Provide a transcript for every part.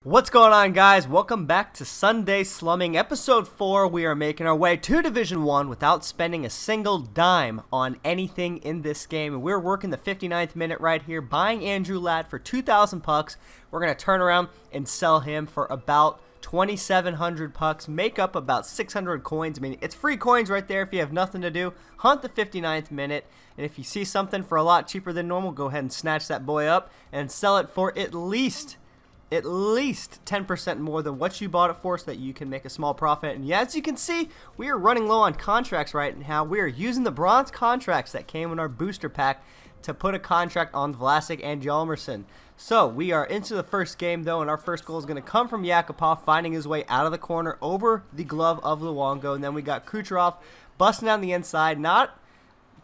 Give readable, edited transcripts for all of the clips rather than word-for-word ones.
What's going on, guys? Welcome back to Sunday Slumming Episode 4. We are making our way to Division 1 without spending a single dime on anything in this game. And we're working the 59th minute right here, buying Andrew Ladd for 2,000 pucks. We're going to turn around and sell him for about 2,700 pucks, make up about 600 coins. I mean, it's free coins right there if you have nothing to do. Hunt the 59th minute, and if you see something for a lot cheaper than normal, go ahead and snatch that boy up and sell it for at least 10% more than what you bought it for so that you can make a small profit. And yeah, as you can see, we are running low on contracts right now. We are using the bronze contracts that came in our booster pack to put a contract on Vlasic and Hjalmarsson. So we are into the first game though, and our first goal is going to come from Yakupov finding his way out of the corner over the glove of Luongo. And then we got Kucherov busting down the inside, not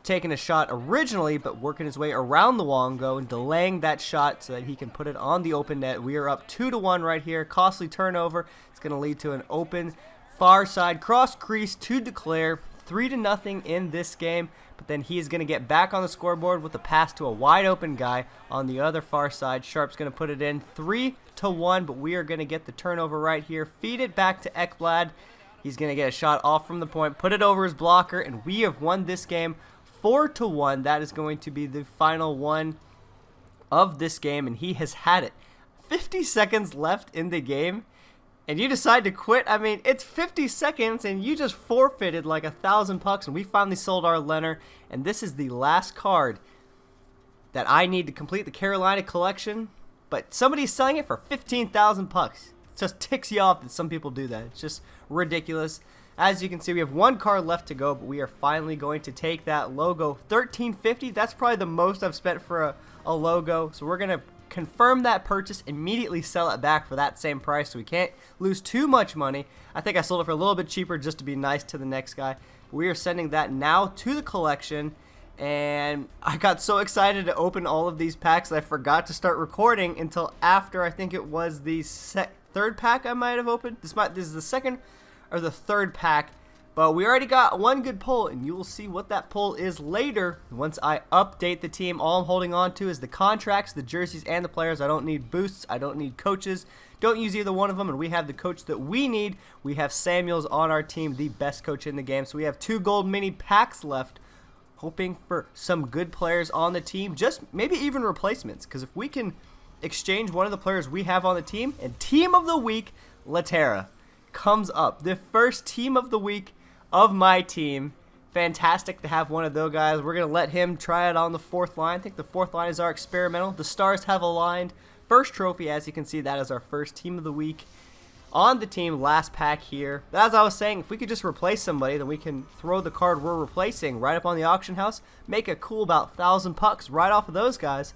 taking a shot originally, but working his way around the Luongo and delaying that shot so that he can put it on the open net. We are up 2-1 right here. Costly turnover. It's going to lead to an open far side cross crease to declare 3-0 in this game. But then he is going to get back on the scoreboard with a pass to a wide open guy on the other far side. Sharp's going to put it in 3-1, but we are going to get the turnover right here. Feed it back to Ekblad. He's going to get a shot off from the point, put it over his blocker, and we have won this game 4-1. That is going to be the final one of this game, and he has had it. 50 seconds left in the game, and you decide to quit. I mean, it's 50 seconds, and you just forfeited like 1,000 pucks, and we finally sold our Leonard, and this is the last card that I need to complete the Carolina collection, but somebody's selling it for 15,000 pucks. It just ticks you off that some people do that. It's just ridiculous. As you can see, we have one card left to go, but we are finally going to take that logo. $13.50, that's probably the most I've spent for a logo. So we're going to confirm that purchase, immediately sell it back for that same price so we can't lose too much money. I think I sold it for a little bit cheaper just to be nice to the next guy. We are sending that now to the collection, and I got so excited to open all of these packs that I forgot to start recording until after I think it was the third pack I might have opened. This is the second or the third pack, but we already got one good pull, and you will see what that pull is later once I update the team. All I'm holding on to is the contracts, the jerseys, and the players. I don't need boosts. I don't need coaches. Don't use either one of them, and we have the coach that we need. We have Samuels on our team, the best coach in the game. So we have 2 gold mini packs left, hoping for some good players on the team, just maybe even replacements, because if we can exchange one of the players we have on the team, and team of the week, Laterra comes up. The first team of the week of my team. Fantastic to have one of those guys. We're going to let him try it on the 4th line. I think the 4th line is our experimental. The stars have aligned. First trophy, as you can see, that is our first team of the week on the team. Last pack here. As I was saying, if we could just replace somebody, then we can throw the card we're replacing right up on the auction house, make a cool about 1,000 pucks right off of those guys.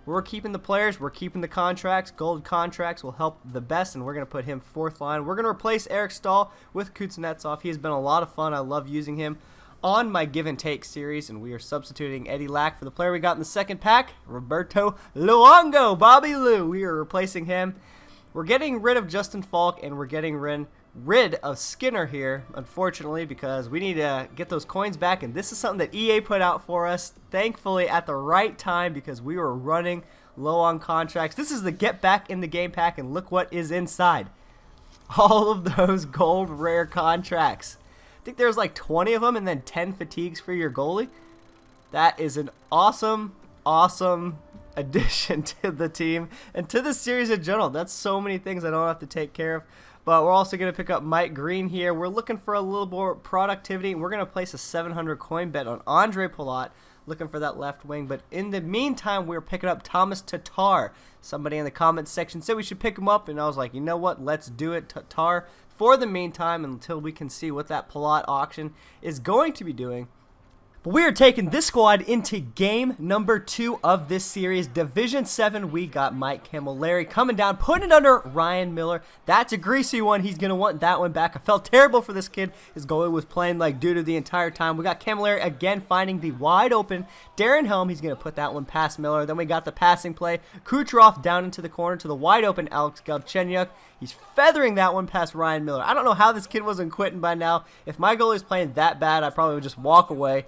We're keeping the players. We're keeping the contracts. Gold contracts will help the best, and we're going to put him 4th line. We're going to replace Eric Stahl with Kuznetsov. He has been a lot of fun. I love using him on my Give and Take series, and we are substituting Eddie Lack for the player we got in the second pack, Roberto Luongo, Bobby Lou. We are replacing him. We're getting rid of Justin Falk, and we're getting rid of Skinner here, unfortunately, because we need to get those coins back, and this is something that EA put out for us, thankfully at the right time, because we were running low on contracts. This is the get back in the game pack, and look what is inside. All of those gold rare contracts. I think there's like 20 of them, and then 10 fatigues for your goalie. That is an awesome addition to the team and to the series in general. That's so many things I don't have to take care of. But we're also going to pick up Mike Green here. We're looking for a little more productivity, and we're going to place a 700 coin bet on Andre Palat, looking for that left wing. But in the meantime, we're picking up Thomas Tatar. Somebody in the comments section said we should pick him up, and I was like, you know what? Let's do it, Tatar, for the meantime, until we can see what that Palat auction is going to be doing. But we are taking this squad into game number 2 of this series. Division 7, we got Mike Camilleri coming down, putting it under Ryan Miller. That's a greasy one. He's going to want that one back. I felt terrible for this kid. His goalie was playing like doo-doo the entire time. We got Camilleri again finding the wide open Darren Helm. He's going to put that one past Miller. Then we got the passing play. Kucherov down into the corner to the wide open Alex Galchenyuk. He's feathering that one past Ryan Miller. I don't know how this kid wasn't quitting by now. If my goalie's playing that bad, I probably would just walk away.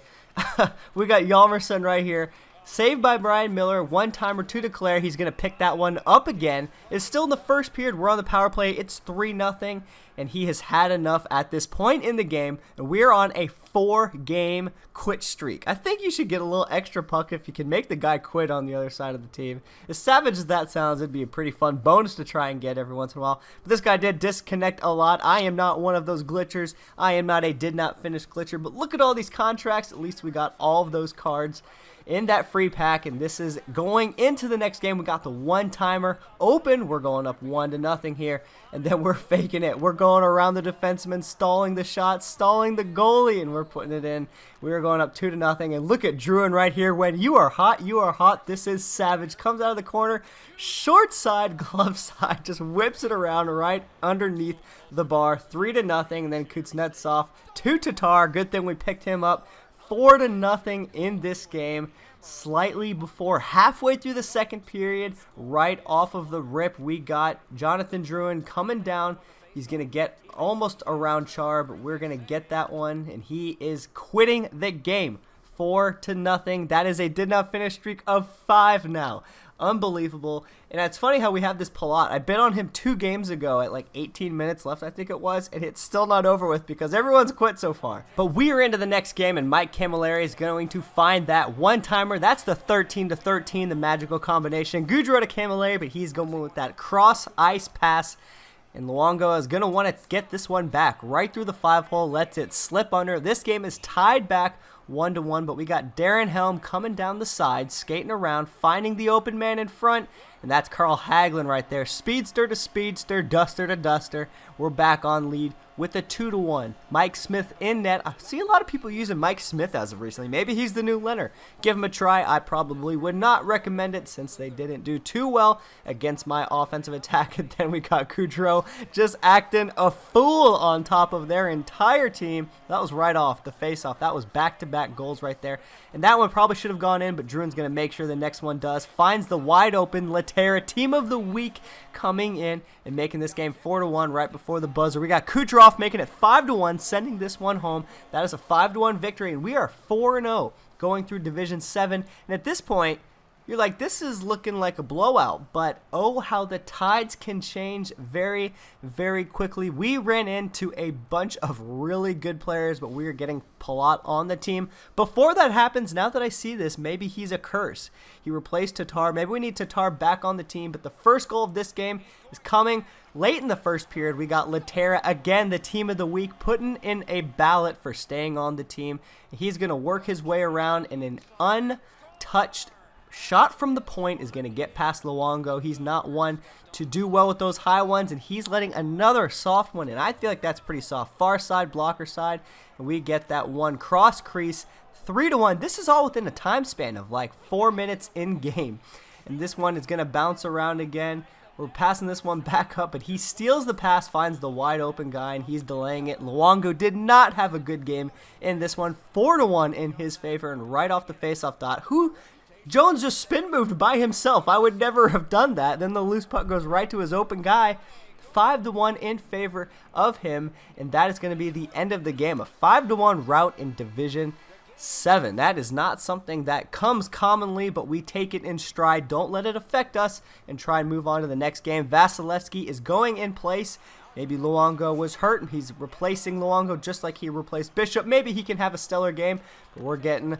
We got Hjalmarsson right here. Saved by Brian Miller, one-timer to declare. He's going to pick that one up again. It's still in the first period. We're on the power play. It's 3-0, and he has had enough at this point in the game. And we're on a 4-game quit streak. I think you should get a little extra puck if you can make the guy quit on the other side of the team. As savage as that sounds, it'd be a pretty fun bonus to try and get every once in a while. But this guy did disconnect a lot. I am not one of those glitchers. I am not a did not finish glitcher. But look at all these contracts. At least we got all of those cards in that free pack, and this is going into the next game. We got the one-timer open. We're going up 1-0 here, and then we're faking it. We're going around the defenseman, stalling the shot, stalling the goalie, and we're putting it in. We're going up 2-0, and look at Druin right here. When you are hot, you are hot. This is savage. Comes out of the corner, short side, glove side, just whips it around right underneath the bar. 3-0, and then Kuznetsov to Tatar. Good thing we picked him up. 4-0 in this game. Slightly before halfway through the second period, right off of the rip, we got Jonathan Druin coming down. He's going to get almost around Char, but we're going to get that one, and he is quitting the game. 4-0. That is a did not finish streak of 5 now. Unbelievable. And it's funny how we have this Palat. I bet on him 2 games ago at like 18 minutes left, I think it was, and it's still not over with because everyone's quit so far. But we are into the next game, and Mike Camilleri is going to find that one-timer. That's the 13-13, the magical combination. Gaudreau to Camilleri, but he's going with that cross-ice pass. And Luongo is going to want to get this one back right through the 5-hole, lets it slip under. This game is tied back 1-1, but we got Darren Helm coming down the side, skating around, finding the open man in front, and that's Carl Hagelin right there. Speedster to speedster, duster to duster. We're back on lead with a 2-1. Mike Smith in net. I see a lot of people using Mike Smith as of recently. Maybe he's the new Leonard. Give him a try. I probably would not recommend it since they didn't do too well against my offensive attack. And then we got Gaudreau just acting a fool on top of their entire team. That was right off the face-off. That was back-to-back goals right there. And that one probably should have gone in, but Druin's going to make sure the next one does. Finds the wide-open Laterra, team of the week, coming in and making this game 4-1 right before the buzzer. We got Kucherov making it 5-1, sending this one home. That is a 5-1 victory, and we are 4-0 going through Division 7. And at this point, you're like, this is looking like a blowout, but oh, how the tides can change very, very quickly. We ran into a bunch of really good players, but we are getting Palat on the team. Before that happens, now that I see this, maybe he's a curse. He replaced Tatar. Maybe we need Tatar back on the team, but the first goal of this game is coming late in the first period. We got Laterra, again, the team of the week, putting in a ballot for staying on the team. He's going to work his way around in an untouched shot from the point is going to get past Luongo. He's not one to do well with those high ones, and he's letting another soft one, and I feel like that's pretty soft. Far side, blocker side, and we get that one cross crease, 3-1. This is all within a time span of like 4 minutes in game, and this one is going to bounce around again. We're passing this one back up, but he steals the pass, finds the wide open guy, and he's delaying it. Luongo did not have a good game in this one. 4-1 in his favor, and right off the faceoff dot, Jones just spin moved by himself. I would never have done that. Then the loose puck goes right to his open guy. 5-1 in favor of him, and that is going to be the end of the game. A 5-1 rout in Division 7. That is not something that comes commonly, but we take it in stride. Don't let it affect us and try and move on to the next game. Vasilevsky is going in place. Maybe Luongo was hurt, and he's replacing Luongo just like he replaced Bishop. Maybe he can have a stellar game, but we're getting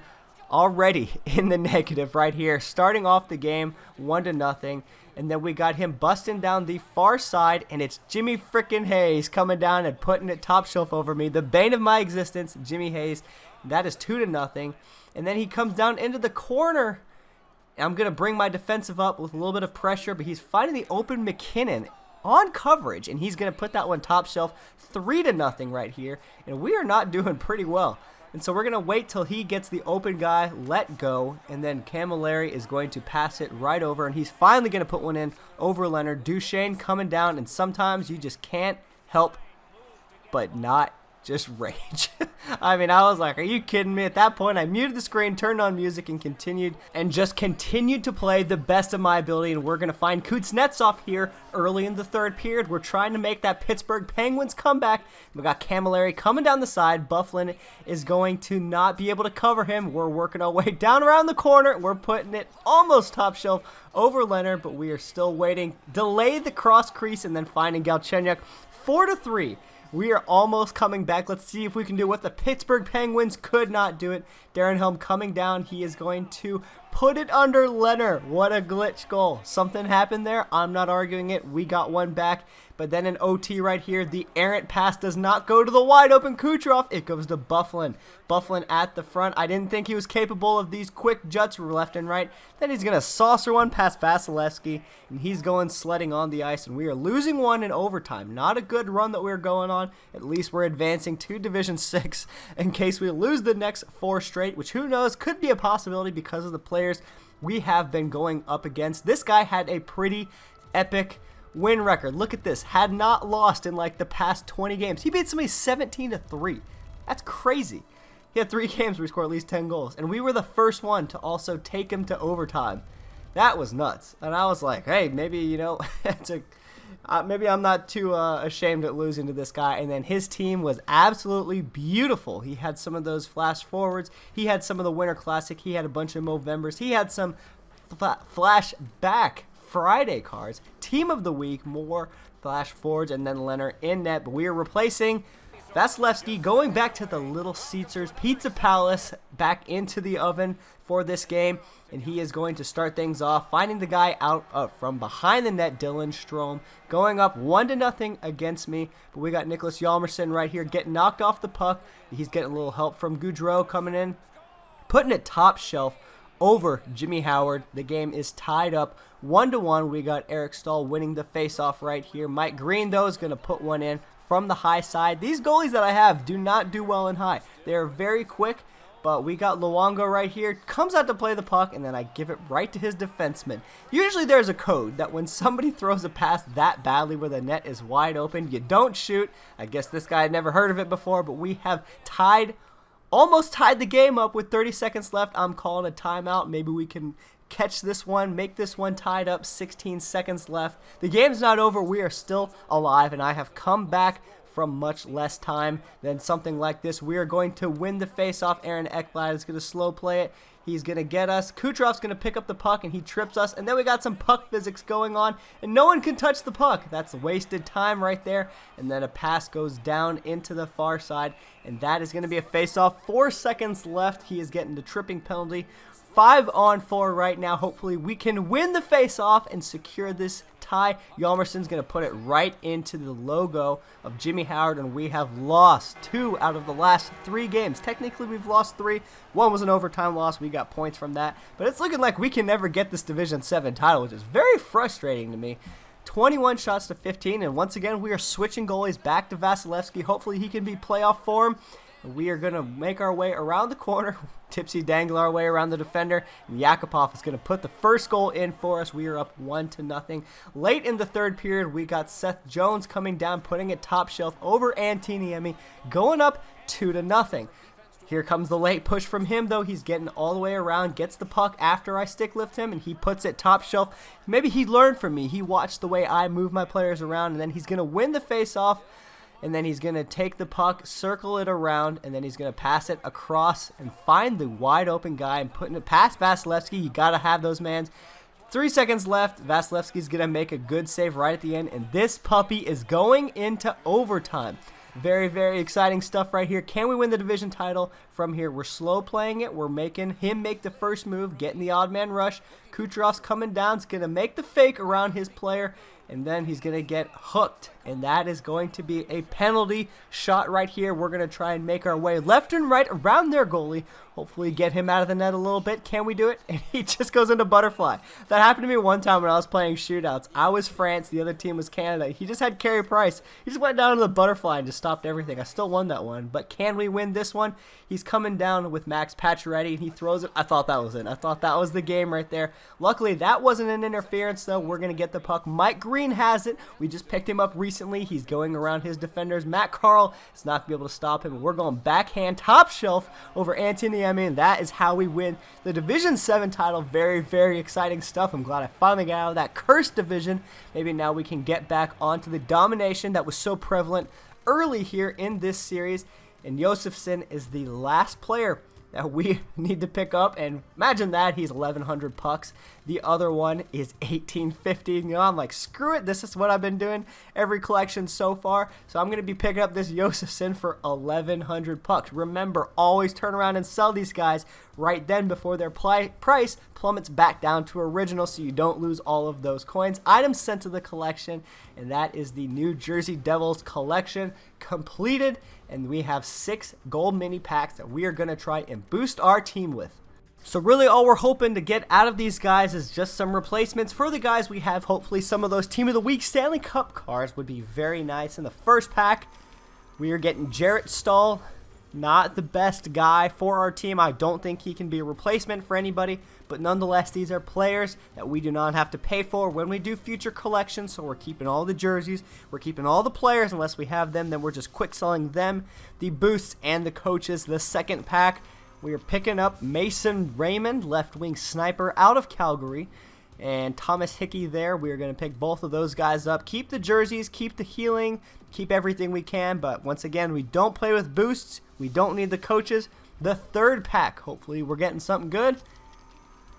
already in the negative right here. Starting off the game 1-0, and then we got him busting down the far side, and it's Jimmy frickin' Hayes coming down and putting it top shelf over me. The bane of my existence, Jimmy Hayes. That is 2-0, and then he comes down into the corner. I'm going to bring my defensive up with a little bit of pressure, but he's finding the open McKinnon on coverage, and he's going to put that one top shelf. 3-0 right here, and we are not doing pretty well. And so we're going to wait till he gets the open guy let go, and then Camilleri is going to pass it right over, and he's finally going to put one in over Leonard. Duchesne coming down, and sometimes you just can't help but not just rage. I mean, I was like, are you kidding me? At that point, I muted the screen, turned on music, and continued to play the best of my ability. And we're going to find Kuznetsov here early in the third period. We're trying to make that Pittsburgh Penguins comeback. We got Camilleri coming down the side. Bufflin is going to not be able to cover him. We're working our way down around the corner. We're putting it almost top shelf over Leonard, but we are still waiting. Delay the cross crease and then finding Galchenyuk. 4-3. We are almost coming back. Let's see if we can do what the Pittsburgh Penguins could not do it. Darren Helm coming down. He is going to put it under Leonard. What a glitch goal. Something happened there. I'm not arguing it. We got one back. But then an OT right here. The errant pass does not go to the wide open Kucherov. It goes to Bufflin. Bufflin at the front. I didn't think he was capable of these quick juts left and right. Then he's going to saucer one past Vasilevsky. And he's going sledding on the ice. And we are losing one in overtime. Not a good run that we're going on. At least we're advancing to Division 6 in case we lose the next 4 straight. Which who knows, could be a possibility because of the players we have been going up against. This guy had a pretty epic win record. Look at this. Had not lost in like the past 20 games. He beat somebody 17-3. That's crazy. He had 3 games where he scored at least 10 goals. And we were the first one to also take him to overtime. That was nuts. And I was like, hey, maybe, you know, maybe I'm not too ashamed at losing to this guy. And then his team was absolutely beautiful. He had some of those flash forwards. He had some of the Winter Classic. He had a bunch of Movembers. He had some flashback Friday cards. Team of the week, more flash forwards, and then Leonard in net. But we are replacing Vasilevsky, going back to the Little Caesars Pizza Palace, back into the oven for this game. And he is going to start things off, finding the guy out from behind the net, Dylan Strome, going up 1-0 against me. But we got Nicholas Hjalmarsson right here getting knocked off the puck. He's getting a little help from Goudreau coming in, putting it top shelf over Jimmy Howard. The game is tied up 1-1. We got Eric Stahl winning the faceoff right here. Mike Green, though, is going to put one in from the high side. These goalies that I have do not do well in high. They are very quick, but we got Luongo right here. Comes out to play the puck, and then I give it right to his defenseman. Usually there's a code that when somebody throws a pass that badly where the net is wide open, you don't shoot. I guess this guy had never heard of it before, but we have almost tied the game up with 30 seconds left. I'm calling a timeout. Maybe we can catch this one, make this one tied up. 16 seconds left. The game's not over. We are still alive, and I have come back from much less time than something like this. We are going to win the face-off. Aaron Ekblad is going to slow play it. He's going to get us. Kucherov's going to pick up the puck, and he trips us. And then we got some puck physics going on, and no one can touch the puck. That's wasted time right there. And then a pass goes down into the far side, and that is going to be a face-off. 4 seconds left. He is getting the tripping penalty. 5-on-4 right now. Hopefully we can win the face-off and secure this tie. Hjalmarsson's going to put it right into the logo of Jimmy Howard, and we have lost 2 out of the last 3 games. Technically, we've lost 3. 1 was an overtime loss. We got points from that. But it's looking like we can never get this Division 7 title, which is very frustrating to me. 21 shots to 15, and once again, we are switching goalies back to Vasilevsky. Hopefully, he can be playoff form. We are going to make our way around the corner, tipsy dangle our way around the defender, and Yakupov is going to put the first goal in for us. We are up 1-0. Late in the third period, we got Seth Jones coming down, putting it top shelf over Antiniemi, going up 2-0. Here comes the late push from him, though. He's getting all the way around, gets the puck after I stick lift him, and he puts it top shelf. Maybe he learned from me. He watched the way I move my players around, and then he's going to win the face-off. And then he's going to take the puck, circle it around, and then he's going to pass it across and find the wide open guy and putting it past Vasilevsky. You got to have those mans. 3 seconds left. Vasilevsky's going to make a good save right at the end, and this puppy is going into overtime. Very, very exciting stuff right here. Can we win the division title from here? We're slow playing it. We're making him make the first move, getting the odd man rush. Kucherov's coming down. He's going to make the fake around his player, and then he's going to get hooked, and that is going to be a penalty shot right here. We're going to try and make our way left and right around their goalie, hopefully get him out of the net a little bit. Can we do it? And he just goes into butterfly. That happened to me one time when I was playing shootouts. I was France, the other team was Canada. He just had Carey Price. He just went down to the butterfly and just stopped everything. I still won that one, but can we win this one? He's coming down with Max Pacioretty, and he throws it. I thought that was it. I thought that was the game right there. Luckily, that wasn't an interference, though. We're going to get the puck. Mike Green Green has it. We just picked him up recently. He's going around his defenders. Matt Carl is not going to be able to stop him. We're going backhand top shelf over Anthony Niemi, and that is how we win the Division 7 title. Very, very exciting stuff. I'm glad I finally got out of that cursed division. Maybe now we can get back onto the domination that was so prevalent early here in this series. And Josefsson is the last player that we need to pick up, and imagine that, he's 1,100 pucks. The other one is 1,850. You know, I'm like, screw it, this is what I've been doing every collection so far, so I'm going to be picking up this Josefsson for 1,100 pucks. Remember, always turn around and sell these guys right then before their price plummets back down to original, so you don't lose all of those coins. Items sent to the collection, and that is the New Jersey Devils collection completed. And we have 6 gold mini packs that we are going to try and boost our team with. So really all we're hoping to get out of these guys is just some replacements for the guys we have. Hopefully some of those Team of the Week Stanley Cup cards would be very nice. In the first pack, we are getting Jarrett Stahl. Not the best guy for our team. I don't think he can be a replacement for anybody, but nonetheless, these are players that we do not have to pay for when we do future collections, so we're keeping all the jerseys, we're keeping all the players unless we have them, then we're just quick selling them, the boosts, and the coaches. The second pack, we are picking up Mason Raymond, left wing sniper out of Calgary, and Thomas Hickey there. We are going to pick both of those guys up. Keep the jerseys, keep the healing, keep everything we can, but once again, we don't play with boosts. We don't need the coaches. The third pack, hopefully we're getting something good.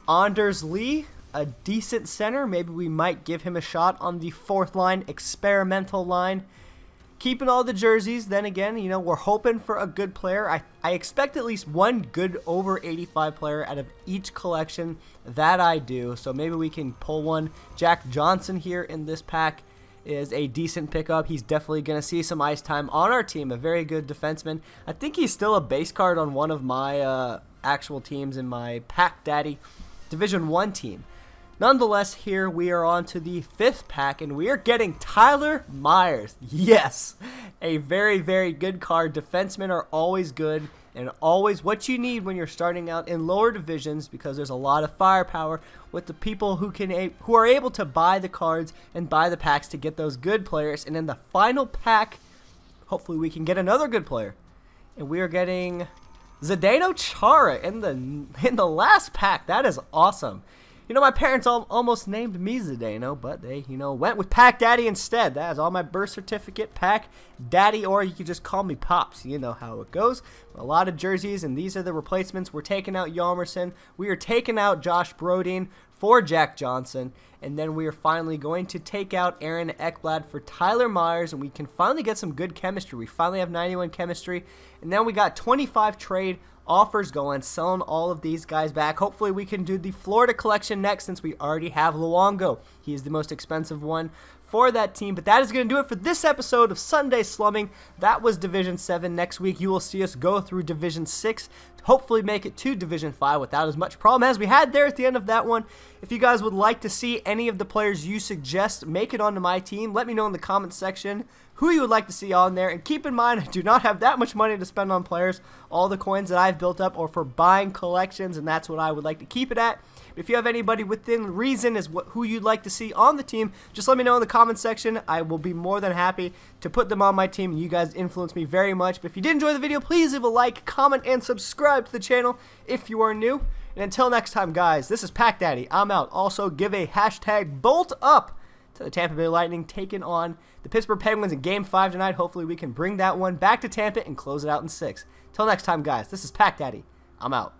Anders Lee, a decent center. Maybe we might give him a shot on the fourth line, experimental line. Keeping all the jerseys. Then again, you know, we're hoping for a good player. I expect at least one good over 85 player out of each collection. That I do. So maybe we can pull one. Jack Johnson here in this pack is a decent pickup. He's definitely going to see some ice time on our team. A very good defenseman. I think he's still a base card on one of my actual teams in my PackDaddy Division 1 team. Nonetheless, here we are on to the fifth pack, and we are getting Tyler Myers. Yes, a very, very good card. Defensemen are always good and always what you need when you're starting out in lower divisions, because there's a lot of firepower with the people who are able to buy the cards and buy the packs to get those good players. And in the final pack, hopefully we can get another good player. And we are getting Zdeno Chara in the last pack. That is awesome. You know, my parents almost named me Zdeno, but they, you know, went with PackDaddy instead. That is on my birth certificate, PackDaddy, or you could just call me Pops. You know how it goes. A lot of jerseys, and these are the replacements. We're taking out Hjalmarsson. We are taking out Josh Brodin for Jack Johnson. And then we are finally going to take out Aaron Ekblad for Tyler Myers, and we can finally get some good chemistry. We finally have 91 chemistry. And then we got 25 trade offers going, selling all of these guys back. Hopefully we can do the Florida collection next, since we already have Luongo. He is the most expensive one for that team. But that is going to do it for this episode of Sunday Slumming. That was Division 7. Next week you will see us go through Division 6, hopefully make it to Division 5 without as much problem as we had there at the end of that one. If you guys would like to see any of the players you suggest make it onto my team, let me know in the comments section who you would like to see on there. And keep in mind, I do not have that much money to spend on players. All the coins that I've built up are for buying collections, and that's what I would like to keep it at. If you have anybody within reason as who you'd like to see on the team, just let me know in the comments section. I will be more than happy to put them on my team. You guys influence me very much. But if you did enjoy the video, please leave a like, comment, and subscribe to the channel if you are new. And until next time, guys, this is PackDaddy. I'm out. Also, give a hashtag bolt up to the Tampa Bay Lightning taking on the Pittsburgh Penguins in Game 5 tonight. Hopefully we can bring that one back to Tampa and close it out in 6. Till next time, guys, this is PackDaddy. I'm out.